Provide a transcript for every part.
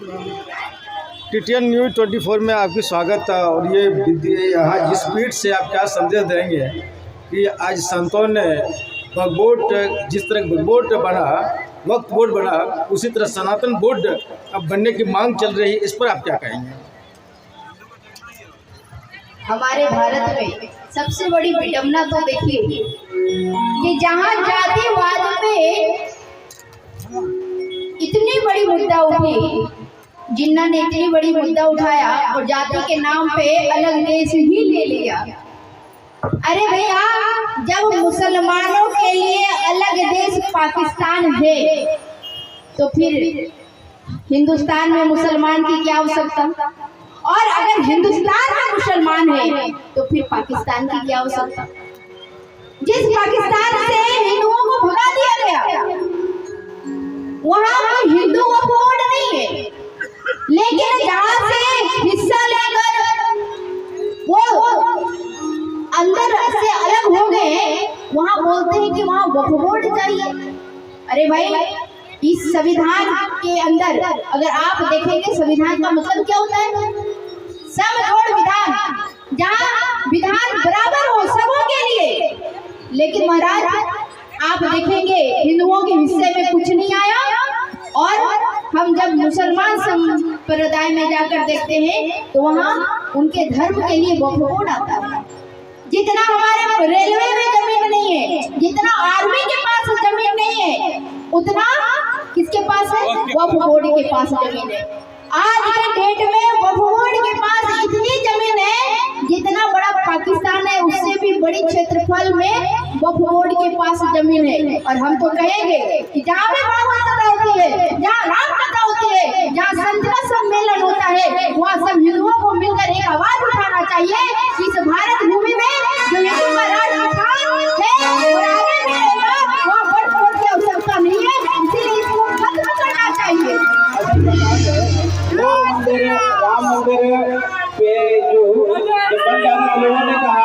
TTN news 24 में आपकी स्वागत था। और ये यहाँ इस पीठ से आप क्या संदेश देंगे कि आज संतों ने बोर्ड, जिस तरह बोर्ड बना, वक्त बोर्ड बना, उसी तरह सनातन बोर्ड अब बनने की मांग चल रही है, इस पर आप क्या कहेंगे? हमारे भारत में सबसे बड़ी विडंबना तो देखिए कि जहाँ जातिवाद पे इतनी बड़ी मुद्दा उठी, जिन्होंने इतनी बड़ी मुद्दा उठाया और जाति के नाम पे अलग देश ही ले लिया। अरे भैया, जब मुसलमानों के लिए अलग देश पाकिस्तान है तो फिर हिंदुस्तान में मुसलमान की क्या आवश्यकता? और अगर हिंदुस्तान में मुसलमान है तो फिर पाकिस्तान की क्या आवश्यकता? जिस पाकिस्तान से हिंदुओं को भगा दिया गया, वहाँ हिंदू बोर्ड नहीं है, लेकिन जहाँ से हिस्सा लेकर वो अंदर से अलग हो गए, वहाँ बोलते हैं कि वहाँ वक्फ बोर्ड चाहिए। अरे भाई, इस संविधान के अंदर अगर आप देखेंगे, संविधान का मतलब क्या होता है? समजोड़ विधान, जहाँ विधान बराबर हो सबों के लिए। लेकिन महाराज, आप देखेंगे हिंदुओं के हिस्से में कुछ नहीं आया, और हम जब मुसलमान संप्रदाय में जाकर देखते हैं तो वहाँ उनके धर्म के लिए वक्फ बोर्ड आता है। जितना हमारे रेलवे में जमीन नहीं है, जितना आर्मी के पास जमीन नहीं है, उतना किसके पास है? वक्फ बोर्ड के पास जमीन है। आज के डेट में वक्फ बोर्ड के पास इतनी जमीन है, जितना बड़ा पाकिस्तान है उससे भी बड़ी क्षेत्रफल में वक्फ बोर्ड के पास जमीन है। और हम तो कहेंगे कि जहाँ भी भागवत कथा होती है, जहाँ राम कथा होती है, जहाँ संत सम्मेलन होता है, वहाँ सब हिंदुओं को मिलकर एक आवाज उठाना चाहिए कि इस भारत भूमि में जो हिंदू का राज है और आगे भी रहेगा, वहाँ वक्फ बोर्ड की आवश्यकता नहीं है, इसीलिए इसको खत्म करना चाहिए। राम मंदिर पे जो लोगों ने कहा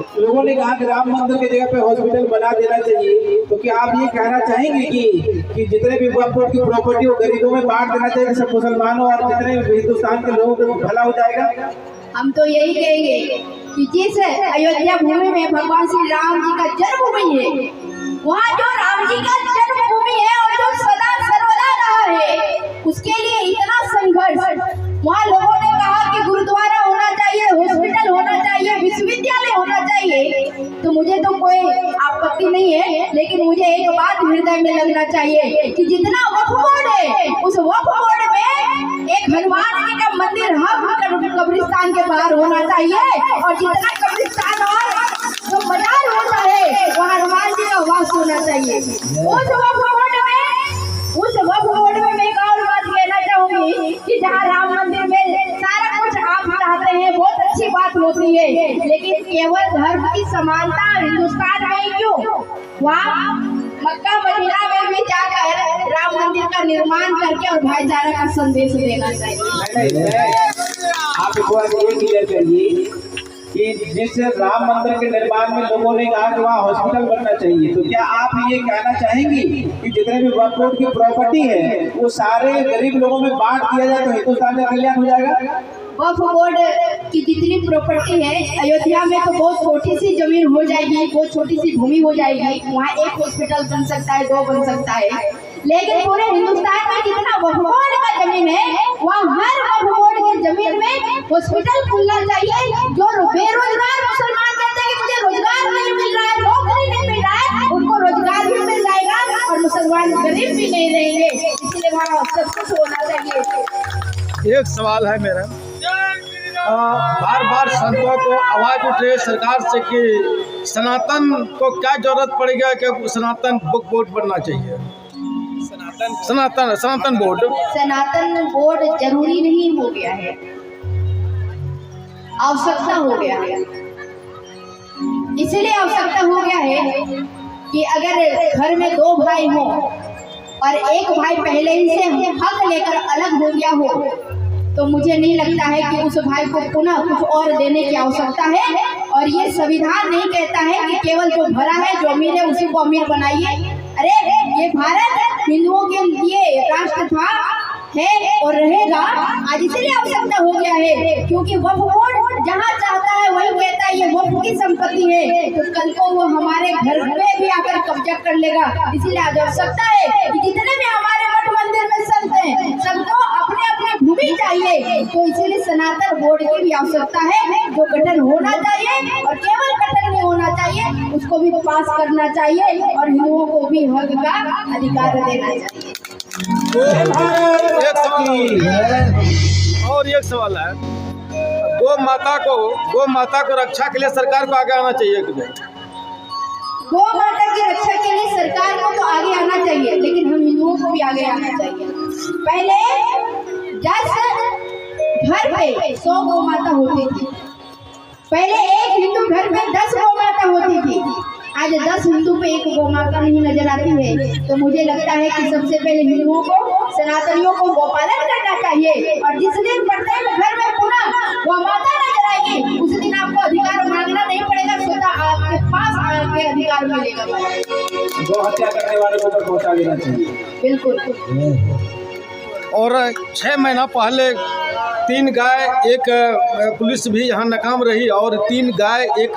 कि लोगों ने कहा कि राम मंदिर की जगह पे हॉस्पिटल बना देना चाहिए, तो क्या आप ये कहना चाहेंगे कि जितने भी वक्फ बोर्ड की प्रॉपर्टी हो गरीबों में बांट देना चाहिए, सब मुसलमानों और जितने भी हिंदुस्तान के लोगों को भला हो जाएगा? हम तो यही कहेंगे कि जिस अयोध्या भूमि में भगवान श्री राम जी का जन्मभूमि है, वहाँ जो राम जी का जन्मभूमि है और जो सदा सर्वदा रहा है, उसके लिए इतना संघर्ष, वहाँ लोगों ने कहा कि गुरुद्वारा होना चाहिए, हॉस्पिटल होना चाहिए, विश्वविद्यालय होना चाहिए। तो मुझे तो कोई आपत्ति नहीं है, लेकिन मुझे एक बात हृदय में लगना चाहिए कि जितना वक्फ बोर्ड है, उस वक्फ बोर्ड में एक हनुमान जी का मंदिर कब्रिस्तान के बाहर होना चाहिए, और जितना कब्रिस्तान और जो बाजार होता है वहाँ हनुमान जी का वास होना चाहिए। उस वक्फ बोर्ड में मैं एक और बात कहना चाहूंगी कि जहाँ राम मंदिर में सारा कुछ आप चाहते हैं, बहुत अच्छी बात होती है, लेकिन केवल धर्म की समानता हिंदुस्तान में ही क्यों? वहाँ मक्का मदीना में भी जाकर राम मंदिर का निर्माण करके और भाईचारा का संदेश देना चाहिए। आप एक बार ये क्लियर करिए कि जिस राम मंदिर के निर्माण में लोगों ने कहा कि वहाँ हॉस्पिटल बनना चाहिए, तो क्या आप ये कहना चाहेंगी कि जितने भी वक्फ बोर्ड की प्रॉपर्टी है वो सारे गरीब लोगों में बांट दिया जाए तो हिंदुस्तान का कल्याण हो जाएगा? वक्फ बोर्ड की जितनी प्रॉपर्टी है अयोध्या में तो बहुत छोटी सी जमीन हो जाएगी, बहुत छोटी सी भूमि हो जाएगी, वहाँ एक हॉस्पिटल बन सकता है, 2 बन सकता है। लेकिन पूरे हिंदुस्तान में जितना वक्फ बोर्ड का जमीन है, वहाँ हर वक्फ बोर्ड की जमीन में हॉस्पिटल खुलना चाहिए। जो बेरोजगार मुसलमान कहते हैं कि मुझे रोजगार नहीं मिल रहा है, नौकरी नहीं मिल रहा है, उनको रोजगार भी मिल जाएगा और मुसलमान गरीब भी नहीं रहेंगे। इसलिए वहाँ सब कुछ होना चाहिए। एक सवाल है मेरा, बार बार संतों को आवाज उठे सरकार से कि सनातन को क्या जरूरत पड़ेगा कि सनातन बुक बोर्ड बनना चाहिए? सनातन बोर्ड जरूरी नहीं हो गया है, आवश्यकता हो गया है। इसलिए आवश्यकता हो गया है कि अगर घर में 2 भाई हो और एक भाई पहले ही से हक लेकर अलग हो गया हो, तो मुझे नहीं लगता है कि उस भाई को पुनः कुछ और देने की आवश्यकता है। और ये संविधान नहीं कहता है कि केवल जो भरा है, जो अमीर है, उसी को अमीर बनाइए। अरे ये भारत हिंदुओं के लिए राष्ट्र था, है और रहेगा। आज इसलिए आवश्यकता हो गया है क्योंकि वक्फ बोर्ड जहाँ चाहता है वही कहता है ये वक्फ की संपत्ति है, तो कल को वो हमारे घर पे भी आकर कब्जा कर लेगा। इसीलिए आज आवश्यकता है कि जितने भी हमारे मठ मंदिर में संत हैं सबको अपने अपने भूमि चाहिए, तो इसीलिए सनातन बोर्ड की भी आवश्यकता है जो गठन होना चाहिए, और केवल गठन नहीं होना चाहिए उसको भी पास करना चाहिए और हिंदुओं को भी हक का अधिकार देना चाहिए। एक सवाल और एक सवाल है, गौ माता को रक्षा के लिए सरकार को आगे आना चाहिए कि नहीं? गौ माता की रक्षा के लिए सरकार को तो आगे आना चाहिए, लेकिन हम हिंदुओं को भी आगे आना चाहिए। पहले 10 घर पे 100 गौ माता होती थी, पहले एक हिंदू घर में 10 गौ माता होती थी। आज 10 हिंदू पे एक गौ माता नहीं नजर आती है, तो मुझे लगता है कि सबसे पहले हिंदुओं को, सनातनियों को गौपालन करना चाहिए, और जिस दिन प्रत्येक घर में पुनः गौ माता नजर आएगी उस दिन आपको अधिकार मांगना नहीं पड़ेगा, स्वतः आपके पास आके अधिकार मिलेगा। गौ हत्या करने वालों को ऊपर पहुंचा देना चाहिए। बिल्कुल। और 6 महीना पहले 3 गाय, एक पुलिस भी यहाँ नाकाम रही, और 3 गाय एक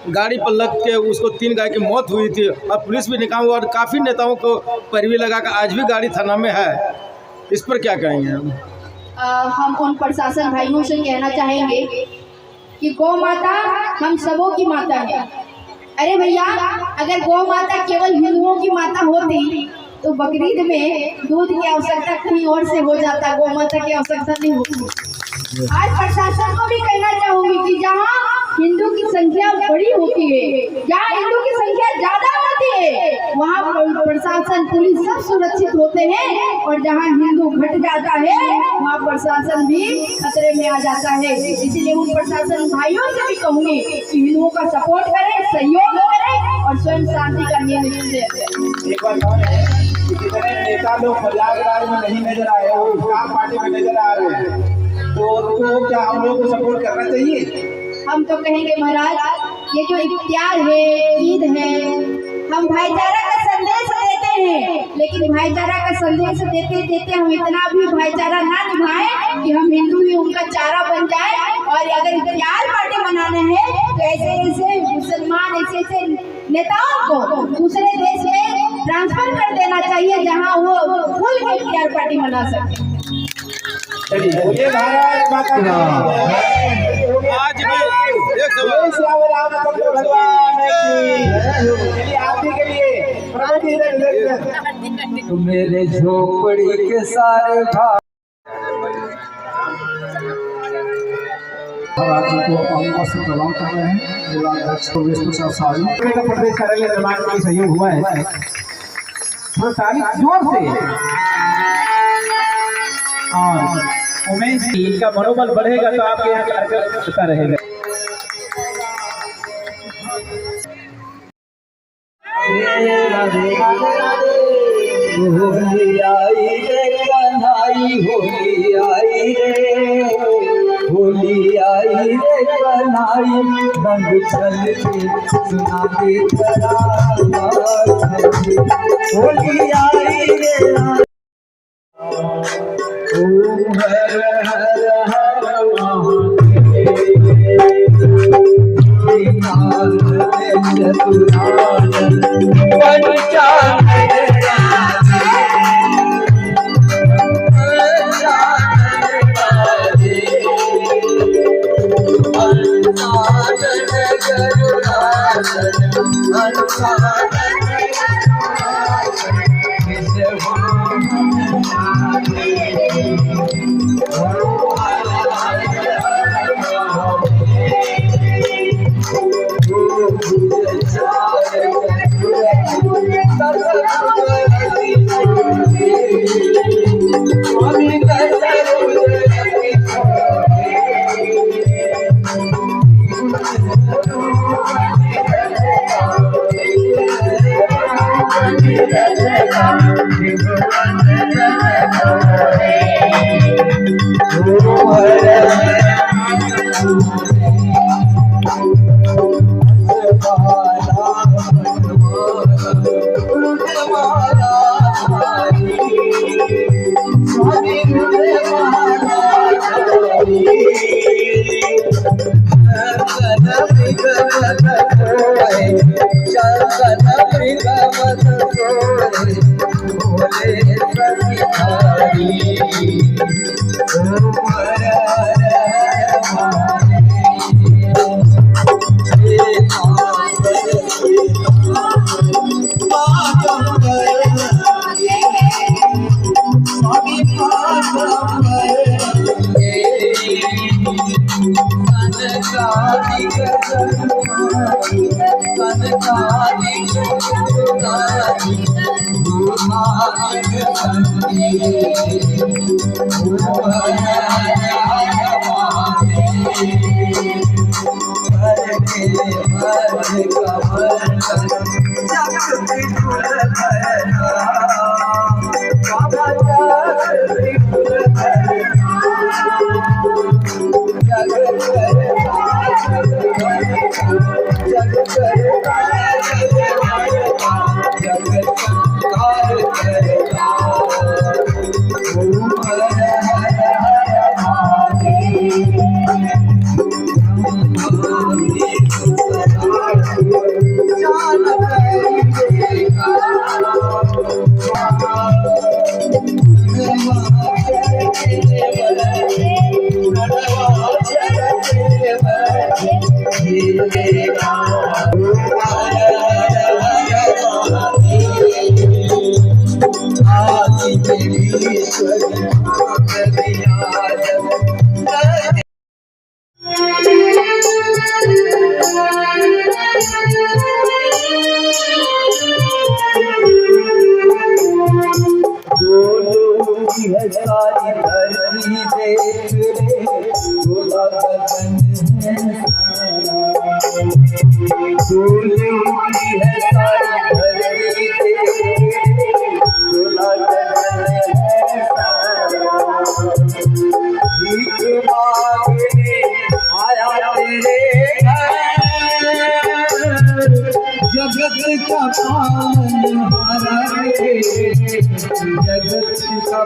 गाड़ी पर लग के उसको 3 गाय की मौत हुई थी, और पुलिस भी नाकाम हुआ, और काफ़ी नेताओं को पैरवी लगा कर आज भी गाड़ी थाना में है। इस पर क्या कहेंगे हम उन प्रशासन भाइयों से कहना चाहेंगे कि गौ माता हम सबों की माता है। अरे भैया, अगर गौ माता केवल हिंदुओं की माता होती तो बकरीद में दूध की आवश्यकता कहीं और से हो जाता, गौ माता की आवश्यकता नहीं होती। आज प्रशासन को भी कहना चाहूंगी कि जहाँ हिंदू की संख्या बड़ी होती है, जहाँ हिंदू की संख्या ज्यादा होती है, वहाँ प्रशासन पुलिस सब सुरक्षित होते हैं, और जहाँ हिंदू घट जाता है वहाँ प्रशासन भी खतरे में आ जाता है। इसीलिए उन प्रशासन भाइयों से भी कहूंगी कि हिंदुओं का सपोर्ट करें, सहयोग करें, और स्वयं शांति का नियम करें। एक बात और है कि जितने नेता लोग प्रयागराज में नहीं नजर आए वो इस्लाम पार्टी में नजर आ रहे हैं, तो क्या हम लोग को सपोर्ट करना चाहिए? हम तो कहेंगे महाराज, ये जो इफ्तियार है, ईद है, हम भाईचारा का संदेश देते हैं, लेकिन भाईचारा का संदेश देते देते हम इतना भी भाईचारा ना निभाएं कि हम हिंदू ही उनका चारा बन जाए। और अगर इफ्तियार पार्टी मनाने हैं तो ऐसे मुसलमान ऐसे नेताओं को दूसरे देश में ट्रांसफर कर देना चाहिए जहां वो खुल के इफ्तियार पार्टी मना सके। चलिए, बोलिए भारत माता की आज भी एक सवाल भगवान की आरती के लिए प्रभु जी तो मेरे झोपड़ी के सारे भाग राज्य को वस्त्र प्रदान कर रहे हैं। जिलाध्यक्ष प्रवेश प्रसाद शाही प्रदेश कार्यालय निर्माण के लिए सहयोग हुआ है, थोड़ा ताली जोर से। और उमेश जी का मनोबल बढ़ेगा तो आपके यहाँ कार्यक्रम चलता रहेगा। होली आई रे कन्हाई, होली आई रे, होली आई रे कन्हाई, रंग चलती सुना दे होली आई रे। ओम हर हर हर सारी धरती देख रे बोला गगन है डोली है सारी धरती देख बोला गगन है भीख मांगने आया तेरे घर जगत का पालन हारा रे जगत का